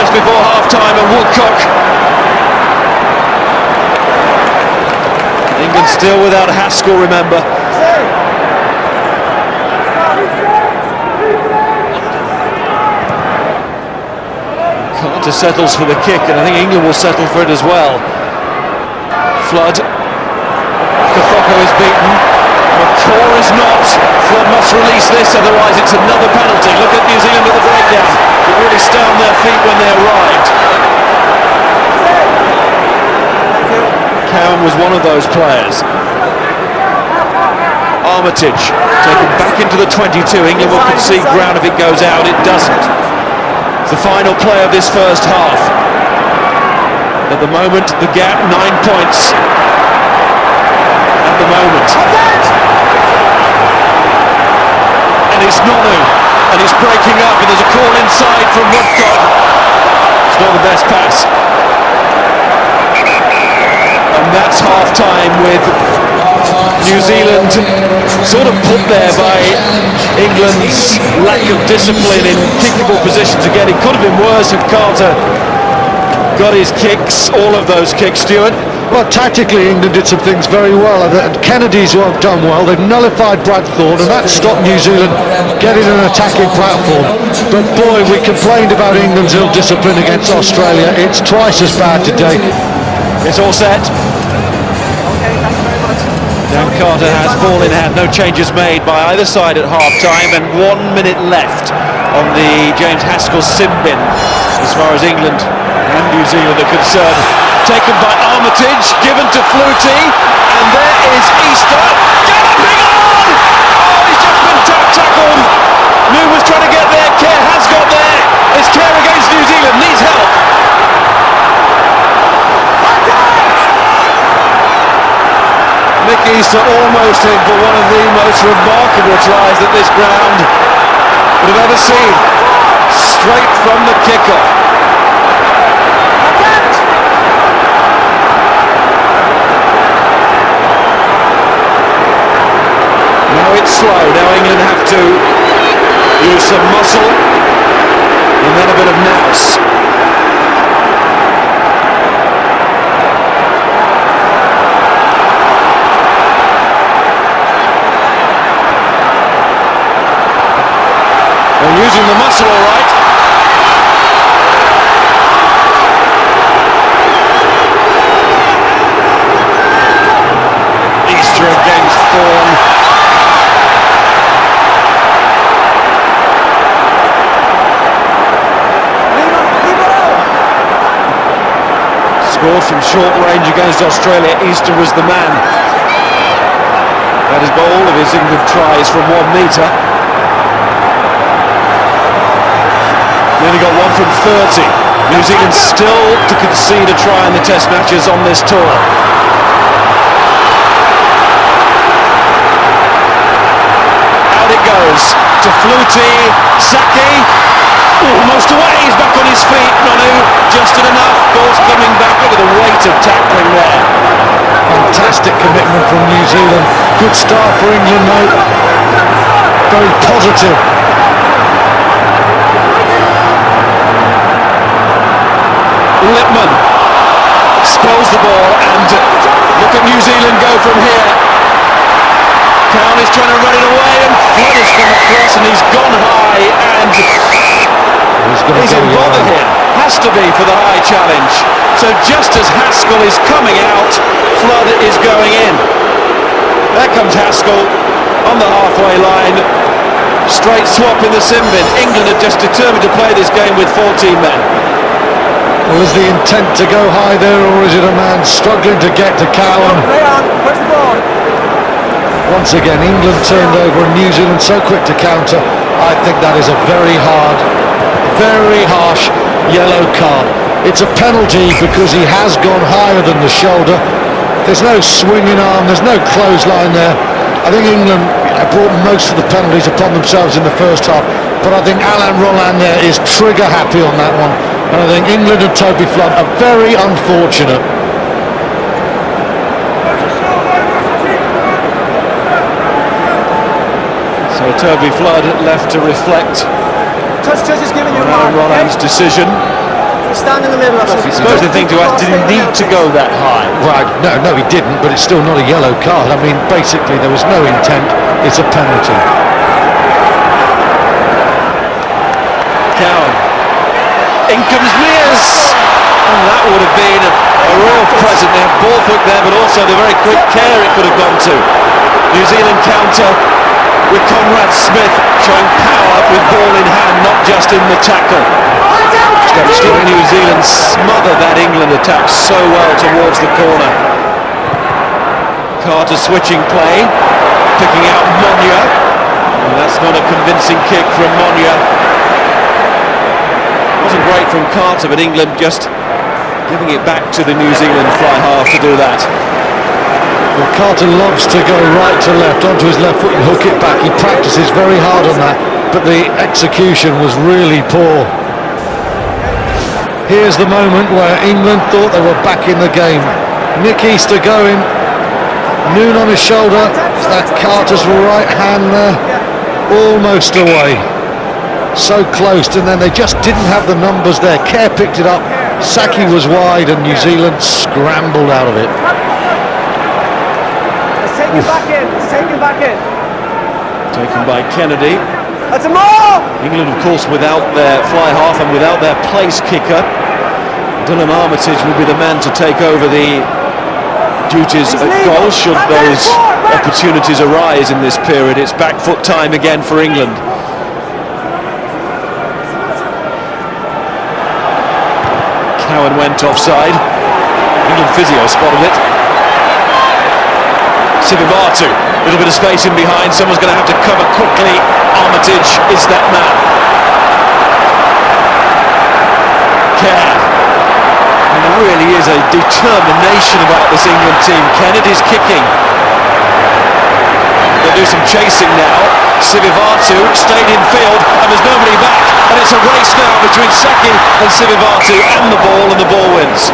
just before half-time, and Woodcock. England still without Haskell, remember. Carter settles for the kick, and I think England will settle for it as well. Flood. Kafoko is beaten. McCaw is not. Flood must release this, otherwise it's another penalty. Look at New Zealand with the breakdown. They really stay on their feet when they arrived. Cowan was one of those players. Armitage taken back into the 22. England will concede ground if it goes out. It doesn't. It's the final play of this first half. At the moment, the gap 9 points. At the moment. And it's Nonu, and it's breaking up, and there's a call inside from Woodcock. It's not the best pass. And that's half-time, with New Zealand sort of put there by England's lack of discipline in kickable positions again. It could have been worse if Carter got his kicks, all of those kicks, Stuart. Well, tactically, England did some things very well. Kennedy's done well. They've nullified Bradford, and that stopped New Zealand getting an attacking platform. But boy, we complained about England's ill discipline against Australia. It's twice as bad today. It's all set. Dan Carter has ball in hand. No changes made by either side at half-time, and 1 minute left on the James Haskell sim bin as far as England and New Zealand are concerned. Taken by Armitage, given to Flutie, and there is Easter galloping on! Oh, he's just been tackled. New was trying to get there. Kerr has got there. It's Kerr against New Zealand. Needs help. Nick Easter almost in for one of the most remarkable tries that this ground would have ever seen. Straight from the kickoff. Now it's slow. Now England have to use some muscle and then a bit of nous. They're using the muscle all right. Easter against Thorne. Scored from short range against Australia. Easter was the man. That has got all of his England tries from 1 metre. He only got one from 30. New Zealand still to concede a try in the test matches on this tour. Out it goes to Flutie. Saki almost away. He's back on his feet. Nonu just did enough. Ball's coming back. Look at the weight of tackling there. Fantastic commitment from New Zealand. Good start for England, though. Very positive. Lippman spills the ball, and look at New Zealand go from here. Cowan is trying to run it away, and Flood has come across, and he's gone high, and he's in bother here. Has to be for the high challenge. So just as Haskell is coming out, Flood is going in. There comes Haskell on the halfway line. Straight swap in the sim bin. England are just determined to play this game with 14 men. Well, is the intent to go high there, or is it a man struggling to get to Cowan? Once again, England turned over and New Zealand so quick to counter. I think that is a very hard, very harsh yellow card. It's a penalty because he has gone higher than the shoulder. There's no swinging arm, there's no clothesline there. I think England brought most of the penalties upon themselves in the first half, but I think Alain Rolland there is trigger happy on that one. And I think England and Toby Flood are very unfortunate. So Toby Flood left to reflect Touch is giving you on Rolland's decision. Stand in the middle of it. I suppose the thing to ask, did he need to go that high? Right, no, he didn't, but it's still not a yellow card. I mean, basically, there was no intent. It's a penalty. Cowan. In comes Mears. And that would have been a real present. They had ball hook there, but also the very quick care it could have gone to. New Zealand counter with Conrad Smith showing power with ball in hand, not just in the tackle. New Zealand smothered that England attack so well towards the corner. Carter switching play, picking out Monya. And that's not a convincing kick from Monya. Wasn't great from Carter, but England just giving it back to the New Zealand fly half to do that. Well, Carter loves to go right to left, onto his left foot and hook it back. He practices very hard on that, but the execution was really poor. Here's the moment where England thought they were back in the game. Nick Easter going, Noon on his shoulder, that Carter's right hand there, almost away. So close, and then they just didn't have the numbers there. Kerr picked it up, Saki was wide, and New Zealand scrambled out of it. Let's take it back in, let's take it back in. Taken by Kennedy. That's a more! England, of course, without their fly half and without their place kicker. Dylan Armitage will be the man to take over the duties at goal should those opportunities arise in this period. It's back foot time again for England. Cowan went offside. England physio spotted it. Sivivatu, a little bit of space in behind. Someone's going to have to cover quickly. Armitage is that man. Kerr. And there really is a determination about this England team. Kennedy's kicking. They'll do some chasing now. Sivivatu stayed in field and there's nobody back. And it's a race now between Saki and Sivivatu and the ball wins.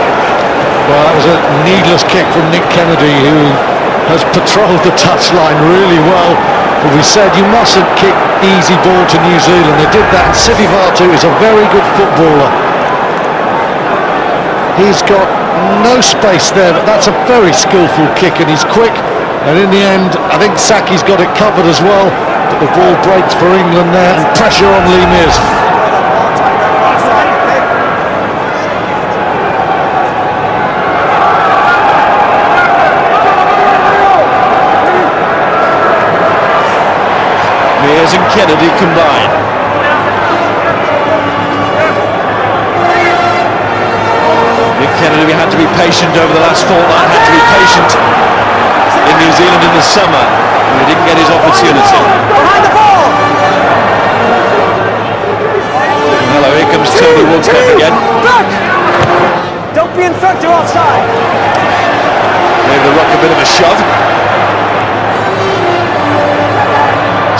Well, that was a needless kick from Nick Kennedy, who has patrolled the touchline really well. But we said you mustn't kick easy ball to New Zealand. They did that, and Sivivatu is a very good footballer. He's got no space there, but that's a very skillful kick, and he's quick. And in the end, I think Saki's got it covered as well. But the ball breaks for England there, and pressure on Lee Mears. Mears and Kennedy combine. Nick Kennedy had to be patient over the last fortnight, had to be patient in New Zealand in the summer, and he didn't get his opportunity. Behind the ball! Hello, here comes Tony Woodcock again. Look! Don't be in front, you're offside. Gave the ruck a bit of a shove.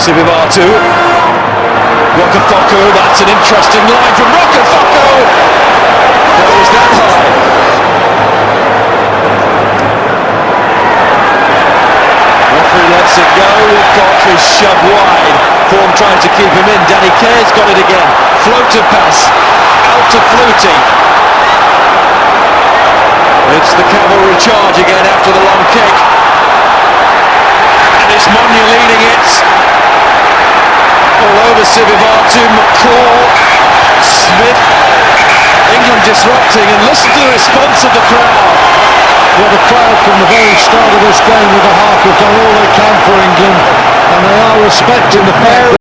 Sivivatu. Rokafoko, that's an interesting line from Rokafoko. Goes that high. Referee lets it go. Woodcock is shoved wide. Thorne tries to keep him in. Danny Kerr's got it again. Floater pass out to Flutie. It's the cavalry charge again after the long kick. And it's Monya leading it. All over Sivivatu, McCall, Smith. England disrupting, and listen to the response of the crowd. Well, the crowd from the very start of this game with the half have done all they can for England, and they are respecting the fact that